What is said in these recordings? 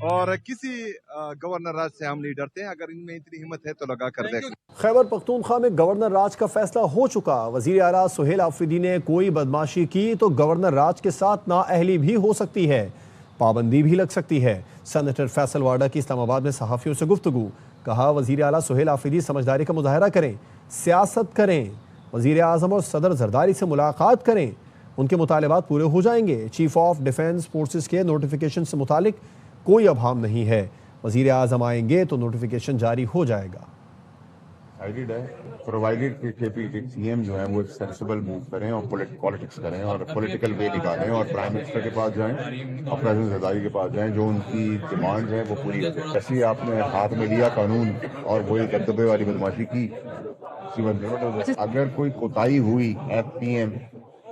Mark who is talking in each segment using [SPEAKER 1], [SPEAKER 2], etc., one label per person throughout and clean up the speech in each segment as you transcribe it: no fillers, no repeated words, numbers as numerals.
[SPEAKER 1] اور کسی گورنر راج سے ہم نہیں ڈرتے ہیں. اگر ان میں اتنی ہمت ہے تو لگا کر دیکھیں.
[SPEAKER 2] خیبر پختونخوا میں گورنر راج کا فیصلہ ہو چکا. وزیر اعلیٰ سہیل آفریدی نے کوئی بدماشی کی تو گورنر راج کے ساتھ نااہلی بھی ہو سکتی ہے, پابندی بھی لگ سکتی ہے. سینیٹر فیصل واڈا کی اسلام آباد میں صحافیوں سے گفتگو. کہا وزیر اعلیٰ سہیل آفریدی سمجھداری کا مظاہرہ کریں, سیاست کریں, وزیر اعظم اور صدر زرداری سے ملاقات کریں, ان کے مطالبات پورے ہو جائیں گے. چیف آف ڈیفنس فورسز کے نوٹیفیکیشن سے متعلق کوئی ابہام نہیں ہے. وزیر اعظم آئیں گے تو نوٹیفیکیشن جاری ہو جائے گا.
[SPEAKER 3] پرووائڈیڈ کہ سی ایم جو ہیں وہ سینسیبل موو کریں اور پولیٹکس کریں اور پولیٹیکل وے نکالیں اور پرائم منسٹر کے پاس جائیں اور پریزیڈنٹ زرداری کے پاس جائیں, جو ان کی ڈیمانڈ ہے وہ پوری ہو جائے. جیسے آپ نے ہاتھ میں لیا قانون اور وہی دبدبے والی بدماشی کی, اگر کوئی کوتاہی ہوئی ایف پی ایم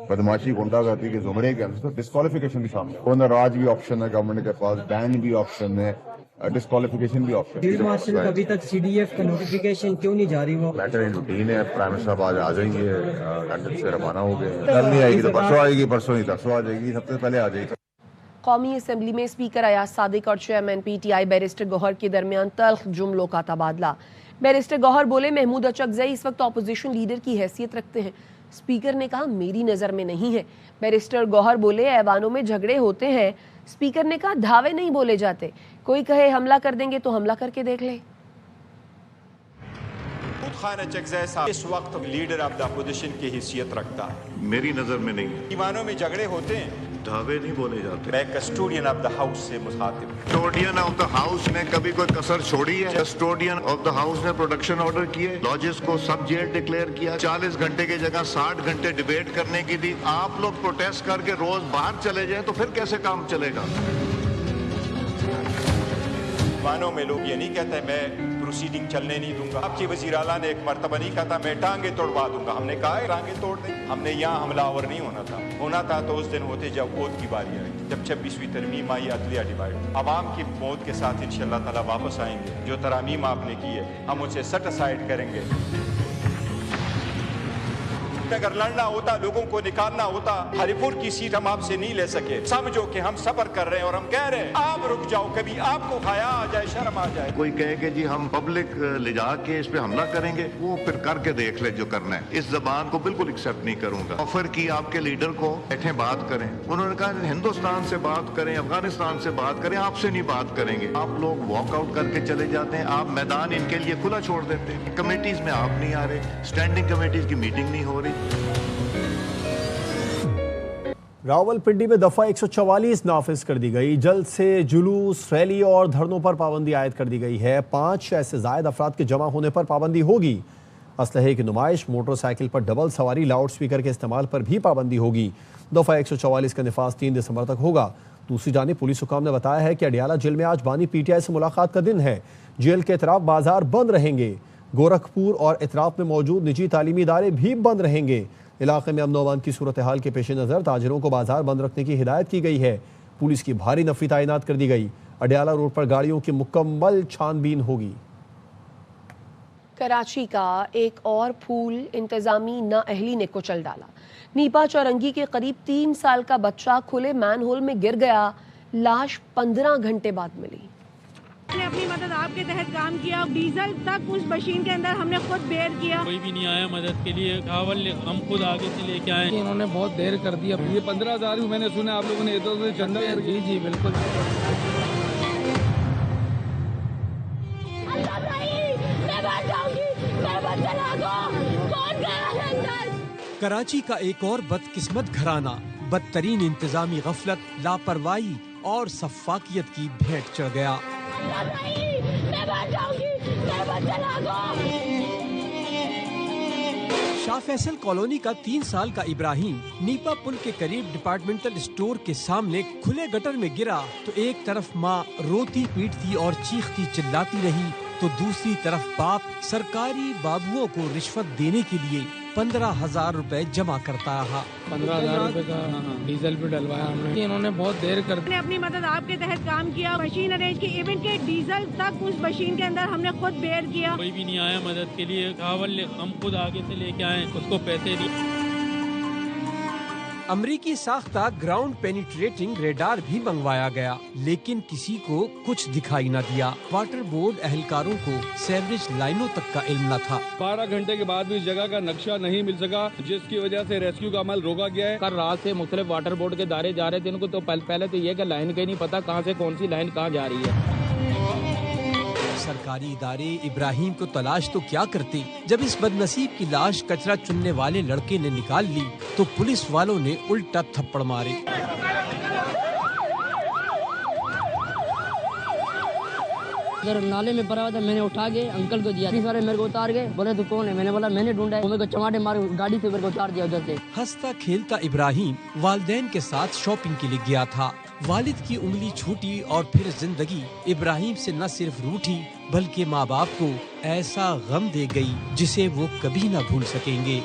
[SPEAKER 3] بدماشی گنڈا گردی کے زمرے کے اندر تو ڈسکوالیفیکیشن بھی شامل ہے. گورنر راج بھی آپشن ہے گورنمنٹ کے پاس, بین بھی آپشن ہے, ڈسکوالیفیکیشن بھی آپشن.
[SPEAKER 4] فیلڈ مارشل ابھی تک سی ڈی ایف کا نوٹیفیکیشن کیوں نہیں جاری ہوا؟
[SPEAKER 3] میٹر ان روٹین ہے. پرائم منسٹر صاحب آج آ جائیں گے, لندن سے روانہ ہو گئے. کل نہیں آئے گی تو پرسوں آئے گی, پرسوں نہیں ترسوں آ جائے گی, سب سے پہلے آ جائے گی.
[SPEAKER 5] قومی اسمبلی میں اسپیکر ایاز صادق اور chairman P T I barrister Gohar کے درمیان تلخ جملوں کا تبادلہ. بیرسٹر گوہر بولے محمود اچکزئی اس وقت اپوزیشن لیڈر کی حیثیت رکھتے ہیں. اسپیکر نے کہا میری نظر میں نہیں ہے. بیرسٹر گوہر بولے ایوانوں میں جھگڑے ہوتے ہیں. اسپیکر نے کہا دھاوے نہیں بولے جاتے, کوئی کہے حملہ کر دیں گے تو حملہ کر کے دیکھ لے.
[SPEAKER 6] خان اچکزئی صاحب اس وقت لیڈر آف دا اپوزیشن کی حیثیت رکھتا ہے.
[SPEAKER 7] میری نظر میں نہیں ہے.
[SPEAKER 6] ایوانوں میں جھگڑے ہوتے ہیں,
[SPEAKER 7] دھاوے نہیں بولے جاتے.
[SPEAKER 6] میں کسٹوڈین آف دا ہاؤس سے مخاطب.
[SPEAKER 7] کسٹوڈین آف دا ہاؤس نے کبھی کوئی کسر چھوڑی ہے؟ کسٹوڈین آف دا ہاؤس نے پروڈکشن آرڈر کیے, لاجز کو سب جیل ڈکلیئر کیا, 40 گھنٹے کی جگہ 60 گھنٹے ڈیبیٹ کرنے کی دی. آپ لوگ پروٹیسٹ کر کے روز باہر چلے جائیں تو پھر کیسے کام چلے گا؟
[SPEAKER 6] ایوانوں میں لوگ یہ نہیں کہتے میں پروسیڈنگ چلنے نہیں دوں گا. آپ کی وزیر اعلیٰ نے ایک مرتبہ نہیں کہا تھا میں ٹانگیں توڑوا دوں گا. ہم نے کہا ٹانگیں توڑ دیں. ہم نے یہاں حملہ آور نہیں ہونا تھا تو اس دن ہوتے جب ووٹ کی باری آئی, جب 26ویں ترمیم آئی عدلیہ ڈیوائڈ. عوام کی موت کے ساتھ انشاءاللہ تعالیٰ واپس آئیں گے. جو ترامیم آپ نے کی ہے ہم اسے سیٹ اسائڈ کریں گے. اگر لڑنا ہوتا, لوگوں کو نکالنا ہوتا, ہری پور کی سیٹ ہم آپ سے نہیں لے سکے. سمجھو کہ ہم صبر کر رہے ہیں اور ہم کہہ رہے ہیں آپ رک جاؤ, کبھی آپ کو حیا آ جائے, شرم آ جائے.
[SPEAKER 7] کوئی کہے کہ جی ہم پبلک لے جا کے اس پہ حملہ کریں گے, وہ پھر کر کے دیکھ لے جو کرنا ہے. اس زبان کو بالکل ایکسیپٹ نہیں کروں گا. آفر کی آپ کے لیڈر کو بیٹھے بات کریں, انہوں نے کہا ہندوستان سے بات کریں, افغانستان سے بات کریں, آپ سے نہیں بات کریں گے. آپ لوگ واک آؤٹ کر کے چلے جاتے ہیں, آپ میدان ان کے لیے کھلا چھوڑ دیتے ہیں. کمیٹیز میں آپ نہیں آ رہے, اسٹینڈنگ کمیٹیز کی میٹنگ نہیں ہو رہی.
[SPEAKER 2] راولپنڈی میں دفعہ 144 نافذ کر دی گئی. جلد سے جلوس, ریلی اور دھرنوں پر پابندی عائد کر دی گئی ہے. 5 یا سے زائد افراد کے جمع ہونے پر پابندی ہوگی. اسلحے کی نمائش, موٹر سائیکل پر ڈبل سواری, لاؤڈ سپیکر کے استعمال پر بھی پابندی ہوگی. دفعہ 144 کا نفاذ 3 دسمبر تک ہوگا. دوسری جانب پولیس حکام نے بتایا ہے کہ اڈیالہ جیل میں آج بانی پی ٹی آئی سے ملاقات کا دن ہے. جیل کے اطراف بازار بند رہیں گے. گورکھپور اور اطراف میں موجود نجی تعلیمی ادارے بھی بند رہیں گے. علاقے میں امن و امان کی صورتحال کے پیش نظر تاجروں کو بازار بند رکھنے کی ہدایت کی گئی ہے. پولیس کی بھاری نفری تعینات کر دی گئی. اڈیالہ روڈ پر گاڑیوں کی مکمل چھان بین ہوگی.
[SPEAKER 5] کراچی کا ایک اور پھول انتظامی نااہلی نے کچل ڈالا. نیپا چورنگی کے قریب 3 سال کا بچہ کھلے مین ہول میں گر گیا. لاش 15 گھنٹے بعد ملی.
[SPEAKER 8] نے اپنی مدد آپ کے تحت کام کیا, ڈیزل تک اس مشین کے اندر ہم نے خود بیئر کیا.
[SPEAKER 9] کوئی بھی نہیں آیا مدد کے لیے, ہم خود آگے سے لے کے آئے. انہوں نے بہت دیر کر دیا. یہ 15,000 میں نے سنا آپ لوگوں نے ادھر سے چندہ. جی بالکل.
[SPEAKER 10] کراچی کا ایک اور بدقسمت گھرانہ بدترین انتظامی غفلت, لاپرواہی اور سفاکیت کی بھیٹ چڑھ گیا. شاہ فیصل کالونی کا 3 سال کا ابراہیم نیپا پل کے قریب ڈپارٹمنٹل اسٹور کے سامنے کھلے گٹر میں گرا تو ایک طرف ماں روتی پیٹتی اور چیختی چلاتی رہی تو دوسری طرف باپ سرکاری بابوؤں کو رشوت دینے کے لیے 15,000 روپے جمع کرتا رہا.
[SPEAKER 9] 15,000 روپے کا ڈیزل بھی ڈلوایا ہم نے. انہوں نے بہت دیر کر
[SPEAKER 8] نے اپنی مدد آپ کے تحت کام کیا, مشین ارینج کی, ایون کے ڈیزل تک اس مشین کے اندر ہم نے خود بیئر کیا.
[SPEAKER 9] کوئی بھی نہیں آیا مدد کے لیے, ہم خود آگے سے لے کے آئے, اس کو پیسے دیے.
[SPEAKER 10] امریکی ساختہ گراؤنڈ پینیٹریٹنگ ریڈار بھی منگوایا گیا، لیکن کسی کو کچھ دکھائی نہ دیا۔ واٹر بورڈ اہلکاروں کو سیوریج لائنوں تک کا علم نہ تھا۔
[SPEAKER 9] 12 گھنٹے کے بعد بھی اس جگہ کا نقشہ نہیں مل سکا، جس کی وجہ سے ریسکیو کا عمل روکا گیا ہے۔
[SPEAKER 11] کل رات سے مختلف واٹر بورڈ کے دائرے جا رہے تھے، ان کو تو پہلے تو یہ کہ لائن کا ہی نہیں پتا کہاں سے کون سی لائن کہاں جا رہی ہے۔
[SPEAKER 10] سرکاری ادارے ابراہیم کو تلاش تو کیا کرتے، جب اس بد نصیب کی لاش کچرا چننے والے لڑکے نے نکال لی تو پولیس والوں نے الٹا تھپڑ مارے۔
[SPEAKER 11] اگر نالے میں پڑا ہوا تھا، میں نے اٹھا کے انکل کو دیا، سارے میرے کو اتار گئے، بولے تو کون ہے، میں نے بولا میں نے ڈھونڈا ہے، میرے کو چماٹے مارے گاڑی سے میرے کو اتار دیا ادھر سے۔
[SPEAKER 10] ہنستا کھیلتا ابراہیم والدین کے ساتھ شاپنگ کے لیے گیا تھا۔ والد کی انگلی چھوٹی اور پھر زندگی ابراہیم سے نہ صرف روٹھی بلکہ ماں باپ کو ایسا غم دے گئی جسے وہ کبھی نہ بھول سکیں گے۔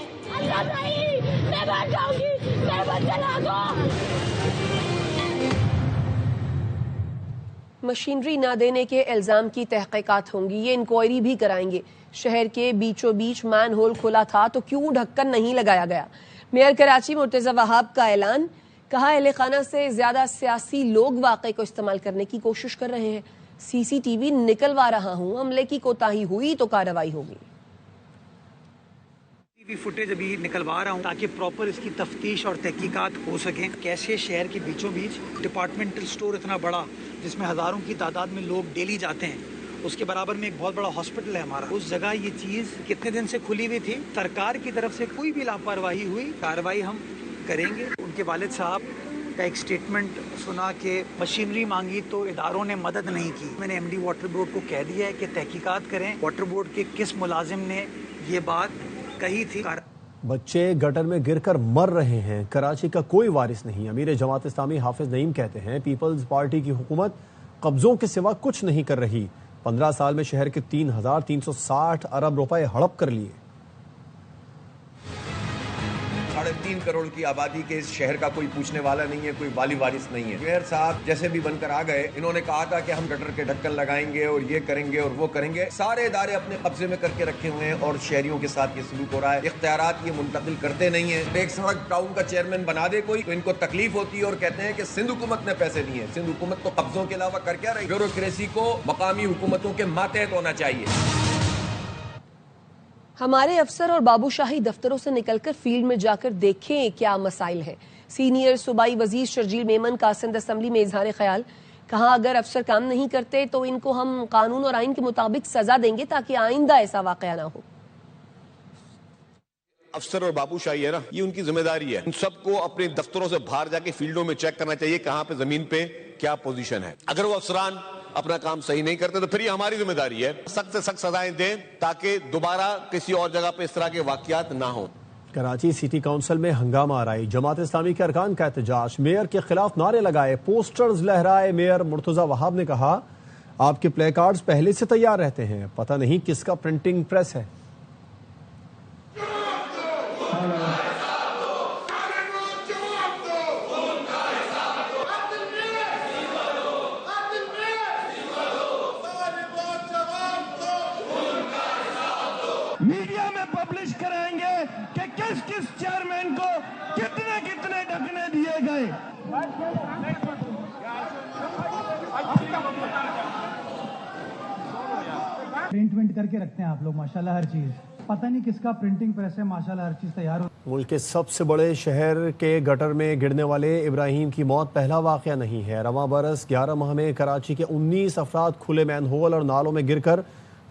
[SPEAKER 5] مشینری نہ دینے کے الزام کی تحقیقات ہوں گی، یہ انکوائری بھی کرائیں گے۔ شہر کے بیچوں بیچ مین ہول کھلا تھا تو کیوں ڈھکن نہیں لگایا گیا؟ میئر کراچی مرتضی وہاب کا اعلان، کہا اہل خانہ سے زیادہ سیاسی لوگ واقعے کو استعمال کرنے کی کوشش کر رہے ہیں، سی سی ٹی وی نکلوا رہا ہوں، عملے کی کوتاہی ہوئی تو کارروائی ہوگی۔
[SPEAKER 12] ٹی وی فوٹیج ابھی نکلوا رہا ہوں تاکہ پراپر اس کی تفتیش اور تحقیقات ہو سکیں۔ کیسے شہر کے بیچوں بیچ ڈپارٹمنٹل سٹور اتنا بڑا جس میں ہزاروں کی تعداد میں لوگ ڈیلی جاتے ہیں، اس کے برابر میں ایک بہت بڑا ہاسپٹل ہے ہمارا، اس جگہ یہ چیز کتنے دن سے کھلی ہوئی تھی، سرکار کی طرف سے کوئی بھی لاپرواہی ہوئی کارروائی ہم کریں گے۔ ان کے والد صاحب کا ایک سٹیٹمنٹ سنا کہ مشینری مانگی تو اداروں نے مدد نہیں کی۔ میں نے ایم ڈی واٹر بورڈ کو کہہ دیا ہے کہ تحقیقات کریں واٹر بورڈ کے کس ملازم نے یہ بات کہی تھی۔
[SPEAKER 2] بچے گٹر میں گر کر مر رہے ہیں، کراچی کا کوئی وارث نہیں۔ امیر جماعت اسلامی حافظ نعیم کہتے ہیں پیپلز پارٹی کی حکومت قبضوں کے سوا کچھ نہیں کر رہی، 15 سال میں شہر کے 3,360 ارب روپے ہڑپ کر لیے۔
[SPEAKER 13] 3.5 کروڑ کی آبادی کے اس شہر کا کوئی پوچھنے والا نہیں ہے، کوئی والی وارث نہیں ہے۔ میئر صاحب جیسے بھی بن کر آ گئے، انہوں نے کہا تھا کہ ہم گٹر کے ڈھکن لگائیں گے اور یہ کریں گے اور وہ کریں گے، سارے ادارے اپنے قبضے میں کر کے رکھے ہوئے ہیں اور شہریوں کے ساتھ یہ سلوک ہو رہا ہے، اختیارات یہ منتقل کرتے نہیں ہیں۔ ایک سڑک ٹاؤن کا چیئرمین بنا دے کوئی تو ان کو تکلیف ہوتی ہے اور کہتے ہیں کہ سندھ حکومت نے پیسے دیے ہیں۔ سندھ حکومت تو قبضوں کے علاوہ کر کیا رہی؟ بیوروکریسی کو مقامی حکومتوں کے ماتحت ہونا چاہیے۔
[SPEAKER 5] ہمارے افسر اور بابو شاہی دفتروں سے نکل کر فیلڈ میں جا کر دیکھیں کیا مسائل ہیں۔ سینئر صوبائی وزیر شرجیل میمن کا سندھ اسمبلی میں اظہار خیال، کہا اگر افسر کام نہیں کرتے تو ان کو ہم قانون اور آئین کے مطابق سزا دیں گے تاکہ آئندہ ایسا واقعہ نہ ہو۔
[SPEAKER 14] افسر اور بابو شاہی ہے نا، یہ ان کی ذمہ داری ہے، ان سب کو اپنے دفتروں سے باہر جا کے فیلڈوں میں چیک کرنا چاہیے کہاں پہ زمین پہ کیا پوزیشن ہے۔ اگر وہ افسران اپنا کام صحیح نہیں کرتے تو پھر یہ ہماری ذمہ داری ہے سخت سے سخت سزائیں دیں تاکہ دوبارہ کسی اور جگہ پہ اس طرح کے واقعات نہ ہوں۔
[SPEAKER 2] کراچی سٹی کونسل میں ہنگامہ آرائی، جماعت اسلامی کے ارکان کا احتجاج، میئر کے خلاف نعرے لگائے، پوسٹرز لہرائے۔ میئر مرتضی وہاب نے کہا آپ کے پلے کارڈز پہلے سے تیار رہتے ہیں، پتہ نہیں کس کا پرنٹنگ پریس ہے۔
[SPEAKER 15] میڈیا میں پبلش کرائیں گے کہ کس کس چیئرمین کو کتنے کتنے ڈھکنے دیے گئے۔
[SPEAKER 16] پرنٹ کر کے رکھتے ہیں آپ لوگ ماشاءاللہ، ہر چیز پتہ نہیں کس کا پرنٹنگ پریس ہے، ماشاءاللہ ہر چیز تیار ہو۔
[SPEAKER 2] ملک کے سب سے بڑے شہر کے گٹر میں گرنے والے ابراہیم کی موت پہلا واقعہ نہیں ہے۔ رواں برس 11 ماہ میں کراچی کے 19 افراد کھلے مین ہول اور نالوں میں گر کر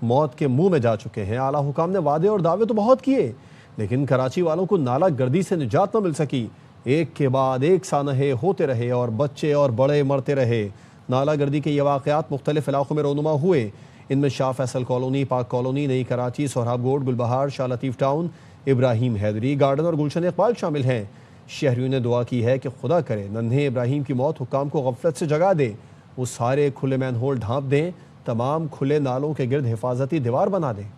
[SPEAKER 2] موت کے منہ میں جا چکے ہیں۔ اعلیٰ حکام نے وعدے اور دعوے تو بہت کیے لیکن کراچی والوں کو نالہ گردی سے نجات نہ مل سکی، ایک کے بعد ایک سانحے ہوتے رہے اور بچے اور بڑے مرتے رہے۔ نالہ گردی کے یہ واقعات مختلف علاقوں میں رونما ہوئے، ان میں شاہ فیصل کالونی، پاک کالونی، نئی کراچی، سہراب گوڈ، گلبہار، شاہ لطیف ٹاؤن، ابراہیم حیدری گارڈن اور گلشن اقبال شامل ہیں۔ شہریوں نے دعا کی ہے کہ خدا کرے ننھے ابراہیم کی موت حکام کو غفلت سے جگا دے، وہ سارے کھلے مین ہول ڈھانپ دیں، تمام کھلے نالوں کے گرد حفاظتی دیوار بنا دیں۔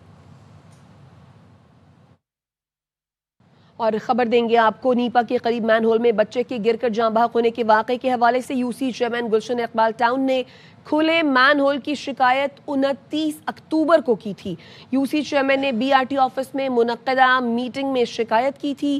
[SPEAKER 5] اور خبر دیں گے آپ کو، نیپا کے قریب مین ہول میں بچے کے گر کر جاں بحق ہونے کے واقعے کے حوالے سے you C chairman Gulshan Iqbal town نے کھلے مین ہول کی شکایت 29 اکتوبر کو کی تھی۔ یو سی چیئرمین نے بی آر ٹی آفس میں منعقدہ میٹنگ میں شکایت کی تھی۔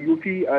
[SPEAKER 17] UC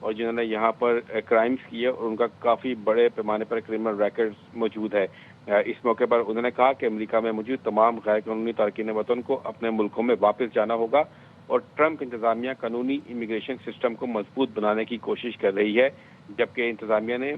[SPEAKER 18] اور جنہوں نے یہاں پر کرائمز کیے اور ان کا کافی بڑے پیمانے پر کرمنل ریکارڈز موجود ہے. اس موقع پر انہوں نے کہا کہ امریکہ میں موجود تمام غیر قانونی تارکین وطن کو اپنے ملکوں میں واپس جانا ہوگا اور ٹرمپ انتظامیہ قانونی امیگریشن سسٹم کو مضبوط بنانے کی کوشش کر رہی ہے، جبکہ انتظامیہ نے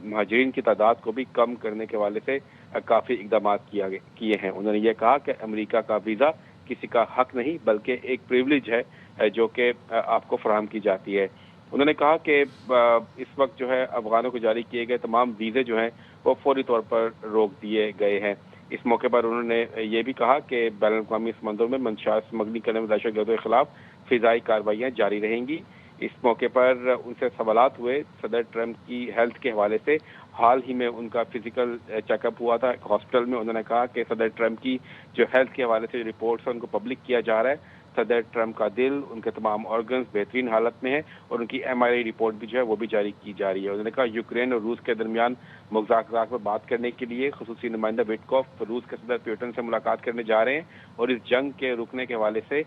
[SPEAKER 18] مہاجرین کی تعداد کو بھی کم کرنے کے حوالے سے کافی اقدامات کیے ہیں. انہوں نے یہ کہا کہ امریکہ کا ویزا کسی کا حق نہیں بلکہ ایک پریولیج ہے جو کہ آپ کو فراہم کی جاتی ہے. انہوں نے کہا کہ اس وقت جو ہے افغانوں کو جاری کیے گئے تمام ویزے جو ہیں وہ فوری طور پر روک دیے گئے ہیں. اس موقع پر انہوں نے یہ بھی کہا کہ بین الاقوامی سمندروں میں منشیات اسمگلنگ کرنے میں دہشت گردوں کے خلاف فضائی کارروائیاں جاری رہیں گی. اس موقع پر ان سے سوالات ہوئے صدر ٹرمپ کی ہیلتھ کے حوالے سے. حال ہی میں ان کا فزیکل چیک اپ ہوا تھا ہاسپٹل میں. انہوں نے کہا کہ صدر ٹرمپ کی جو ہیلتھ کے حوالے سے رپورٹس ہیں ان کو پبلک کیا جا رہا ہے. صدر ٹرمپ کا دل، ان کے تمام آرگنز بہترین حالت میں ہیں اور ان کی MRI رپورٹ بھی جو ہے وہ بھی جاری کی جا رہی ہے. انہوں نے کہا یوکرین اور روس کے درمیان مذاکرات پر بات کرنے کے لیے خصوصی نمائندہ وٹکوف روس کے صدر پیوٹن سے ملاقات کرنے جا رہے ہیں اور اس جنگ کے رکنے کے حوالے سے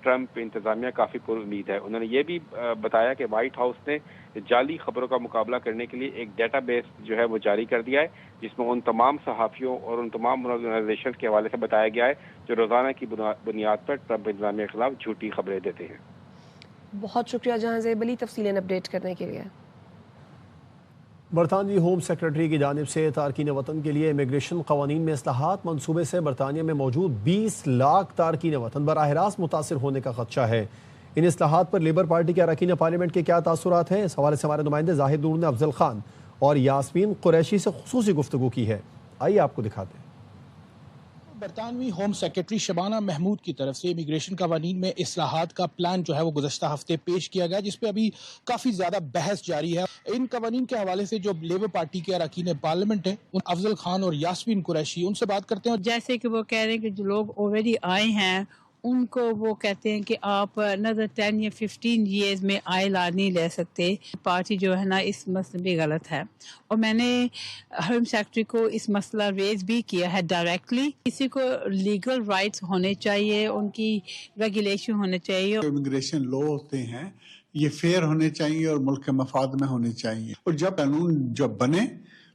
[SPEAKER 18] ٹرمپ انتظامیہ کافی پر امید ہے. انہوں نے یہ بھی بتایا کہ وائٹ ہاؤس نے جعلی خبروں کا مقابلہ کرنے کے لیے ایک ڈیٹا بیس جو ہے وہ جاری کر دیا ہے جس میں ان تمام صحافیوں اور ان تمام آرگنائزیشن کے حوالے سے بتایا گیا ہے جو روزانہ کی بنیاد پر ٹرمپ انتظامیہ کے خلاف جھوٹی خبریں دیتے ہیں.
[SPEAKER 5] بہت شکریہ جہاں زیب علی تفصیلیں اپڈیٹ کرنے کے لیے.
[SPEAKER 2] برطانوی ہوم سیکرٹری کی جانب سے تارکین وطن کے لیے امیگریشن قوانین میں اصلاحات منصوبے سے برطانیہ میں موجود 20 لاکھ تارکین وطن براہ راست متاثر ہونے کا خدشہ ہے. ان اصلاحات پر لیبر پارٹی کے اراکین پارلیمنٹ کے کیا تاثرات ہیں، اس حوالے سے ہمارے نمائندے زاہد نور نے افضل خان اور یاسمین قریشی سے خصوصی گفتگو کی ہے. آئیے آپ کو دکھاتے ہیں.
[SPEAKER 19] برطانوی ہوم سیکرٹری شبانہ محمود کی طرف سے امیگریشن قوانین میں اصلاحات کا پلان جو ہے وہ گزشتہ ہفتے پیش کیا گیا جس پہ ابھی کافی زیادہ بحث جاری ہے. ان قوانین کے حوالے سے جو لیبر پارٹی کے اراکین پارلیمنٹ ہیں افضل خان اور یاسمین قریشی ان سے بات کرتے ہیں.
[SPEAKER 20] جیسے کہ وہ کہہ رہے ہیں کہ جو لوگ آلریڈی آئے ہیں ان کو وہ کہتے ہیں کہ آپ another 10 یا 15 years میں ILR نہیں لے سکتے. پارٹی جو ہے نا اس مسئلے بھی غلط ہے اور میں نے ہوم سیکرٹری کو اس مسئلہ ریز بھی کیا ہے ڈائریکٹلی. کسی کو لیگل رائٹس ہونے چاہیے، ان کی ریگولیشن ہونے چاہیے.
[SPEAKER 21] امیگریشن لا ہوتے ہیں یہ فیئر ہونے چاہیے اور ملک کے مفاد میں ہونے چاہیے، اور جب قانون جب بنے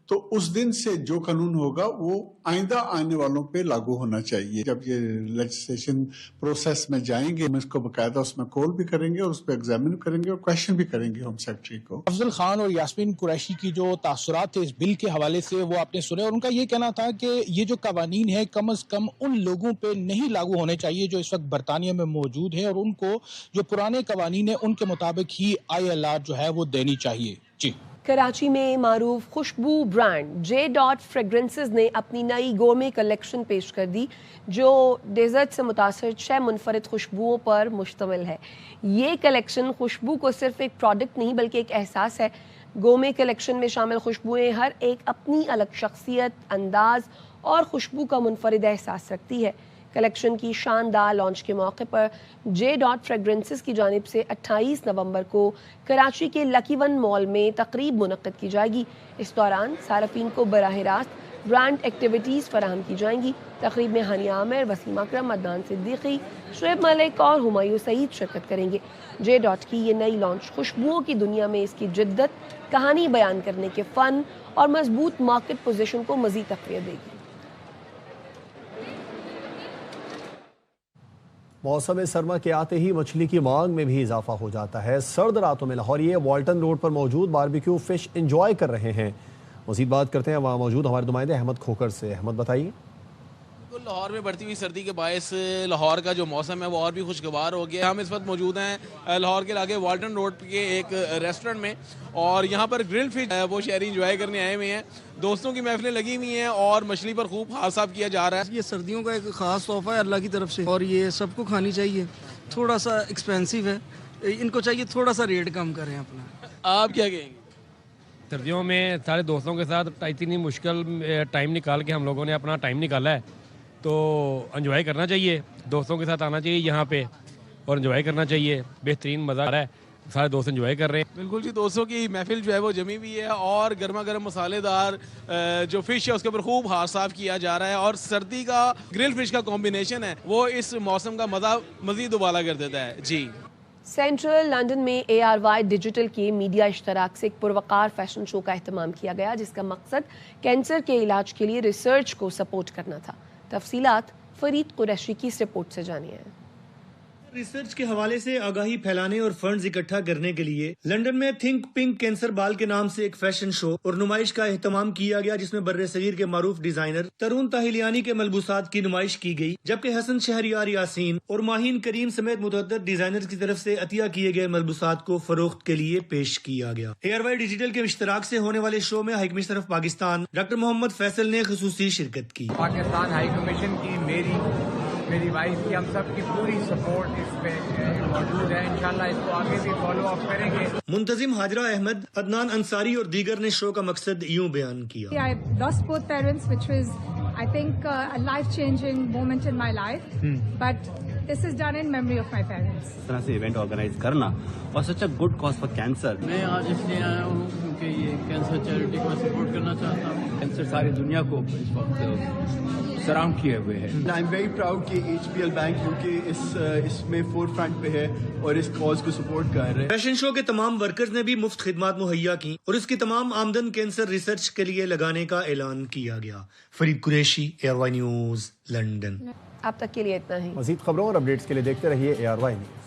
[SPEAKER 21] تو اس دن سے جو قانون ہوگا وہ آئندہ آنے والوں پہ لاگو ہونا چاہیے. جب یہ لیجسلیشن پروسیس میں جائیں گے ہم اس کو باقاعدہ اس میں کال بھی کریں گے اور اس پہ ایگزامن کریں گے اور کویشچن بھی کریں گے ہوم سیکرٹری کو.
[SPEAKER 19] افضل خان اور یاسمین قریشی کی جو تاثرات تھے اس بل کے حوالے سے وہ آپ نے سنے اور ان کا یہ کہنا تھا کہ یہ جو قوانین ہے کم از کم ان لوگوں پہ نہیں لاگو ہونے چاہیے جو اس وقت برطانیہ میں موجود ہیں اور ان کو جو پرانے قوانین ہیں ان کے مطابق ہی ILR جو ہے وہ دینی چاہیے. جی.
[SPEAKER 5] کراچی میں معروف خوشبو برانڈ جے ڈاٹ فریگرنسز نے اپنی نئی گورمے کلیکشن پیش کر دی جو ڈیزرٹ سے متاثر 6 منفرد خوشبوؤں پر مشتمل ہے. یہ کلیکشن خوشبو کو صرف ایک پروڈکٹ نہیں بلکہ ایک احساس ہے. گورمے کلیکشن میں شامل خوشبوئیں ہر ایک اپنی الگ شخصیت، انداز اور خوشبو کا منفرد احساس رکھتی ہے. کلیکشن کی شاندار لانچ کے موقع پر جے ڈاٹ فریگرنسز کی جانب سے 28 نومبر کو کراچی کے لکی ون مال میں تقریب منعقد کی جائے گی. اس دوران صارفین کو براہ راست برانڈ ایکٹیویٹیز فراہم کی جائیں گی. تقریب میں ہانیہ عامر، وسیم اکرم، عدنان صدیقی، شعیب ملک اور ہمایوں سعید شرکت کریں گے. جے ڈاٹ کی یہ نئی لانچ خوشبوؤں کی دنیا میں اس کی جدت، کہانی بیان کرنے کے فن اور مضبوط مارکیٹ پوزیشن کو مزید تقویت دے گی.
[SPEAKER 2] موسم سرما کے آتے ہی مچھلی کی مانگ میں بھی اضافہ ہو جاتا ہے. سرد راتوں میں لاہوریے والٹن روڈ پر موجود باربیکیو فش انجوائے کر رہے ہیں. مزید بات کرتے ہیں وہاں موجود ہمارے نمائندے احمد کھوکر سے. احمد بتائیے.
[SPEAKER 22] لاہور میں بڑھتی ہوئی سردی کے باعث لاہور کا جو موسم ہے وہ اور بھی خوشگوار ہو گیا. ہم اس وقت موجود ہیں لاہور کے علاقے والٹن روڈ کے ایک ریسٹورنٹ میں اور یہاں پر گرل فش وہ شہری انجوائے کرنے آئے ہوئے ہیں. دوستوں کی محفلیں لگی ہوئی ہیں اور مچھلی پر خوب ہاتھ صاف کیا جا رہا ہے.
[SPEAKER 23] یہ سردیوں کا ایک خاص تحفہ ہے اللہ کی طرف سے اور یہ سب کو کھانی چاہیے. تھوڑا سا ایکسپینسیو ہے، ان کو چاہیے تھوڑا سا ریٹ کم کریں اپنا.
[SPEAKER 22] آپ کیا کہیں گے؟
[SPEAKER 24] سردیوں میں سارے دوستوں کے ساتھ اتنی مشکل ٹائم نکال کے ہم لوگوں نے اپنا ٹائم نکالا ہے تو انجوائے کرنا چاہیے. دوستوں کے ساتھ آنا چاہیے یہاں پہ اور انجوائے کرنا چاہیے. بہترین مزہ آ رہا ہے، سارے دوست انجوائے کر رہے ہیں.
[SPEAKER 22] بالکل جی، دوستوں کی محفل جو ہے وہ جمی ہوئی ہے اور گرما گرم مسالے دار جو فش ہے اس کے اوپر خوب ہاتھ صاف کیا جا رہا ہے اور سردی کا گرل فش کا کمبینیشن ہے وہ اس موسم کا مزہ مزید ابالا کر دیتا ہے. جی
[SPEAKER 5] سینٹرل لندن میں ARY ڈیجیٹل کے میڈیا اشتراک سے ایک پروقار فیشن شو کا اہتمام کیا گیا جس کا مقصد کینسر کے علاج کے لیے ریسرچ کو سپورٹ کرنا تھا۔ تفصیلات فرید قریشی کی اس رپورٹ سے جانیے۔
[SPEAKER 25] ریسرچ کے حوالے سے آگاہی پھیلانے اور فنڈز اکٹھا کرنے کے لیے لندن میں تھنک پنک کینسر بال کے نام سے ایک فیشن شو اور نمائش کا اہتمام کیا گیا جس میں بر صغیر کے معروف ڈیزائنر ترون طاہلیانی کے ملبوسات کی نمائش کی گئی، جبکہ حسن شہریار یاسین اور ماہین کریم سمیت متعدد ڈیزائنرز کی طرف سے عطیہ کیے گئے ملبوسات کو فروخت کے لیے پیش کیا گیا۔ ARY ڈیجیٹل کے اشتراک سے ہونے والے شو میں high commissioner of Pakistan doctor Muhammad Faisal نے خصوصی شرکت کی۔
[SPEAKER 1] پاکستان ہائی کمیشن کی میری وائف کی ہم سب کی پوری سپورٹ اس پہ موجود ہے، انشاءاللہ اس کو آگے بھی فالو اپ کریں گے۔
[SPEAKER 25] منتظم حاجرہ احمد، عدنان انصاری اور دیگر نے شو کا مقصد یوں بیان کیا۔
[SPEAKER 3] I lost both parents, which was, I think, a life-changing moment in my life. But this is done in memory of my parents.
[SPEAKER 4] اس طرح سے ایونٹ آرگنائز کرنا اور such a good cause for cancer.
[SPEAKER 6] میں آج اس لیے آیا ہوں کیونکہ یہ کینسر چیریٹی کو سپورٹ کرنا چاہتا ہوں۔
[SPEAKER 4] کینسر ساری دنیا کو اس وقت سراؤنڈ کیے ہوئے ہے۔
[SPEAKER 7] آئی ایم ویری پراؤڈ کہ HPL بینک کیونکہ اس میں فور فرنٹ پہ ہے اور اس کاز کو سپورٹ کر رہے ہیں۔
[SPEAKER 25] فیشن شو کے تمام ورکرز نے بھی مفت خدمات مہیا کی اور اس کی تمام آمدن کینسر ریسرچ کے لیے لگانے کا اعلان کیا گیا۔ Farid Qureshi, ARY news, London.
[SPEAKER 5] اب تک کے لیے اتنا ہی۔
[SPEAKER 2] مزید خبروں اور اپڈیٹس کے لیے دیکھتے رہیے ARY نیوز۔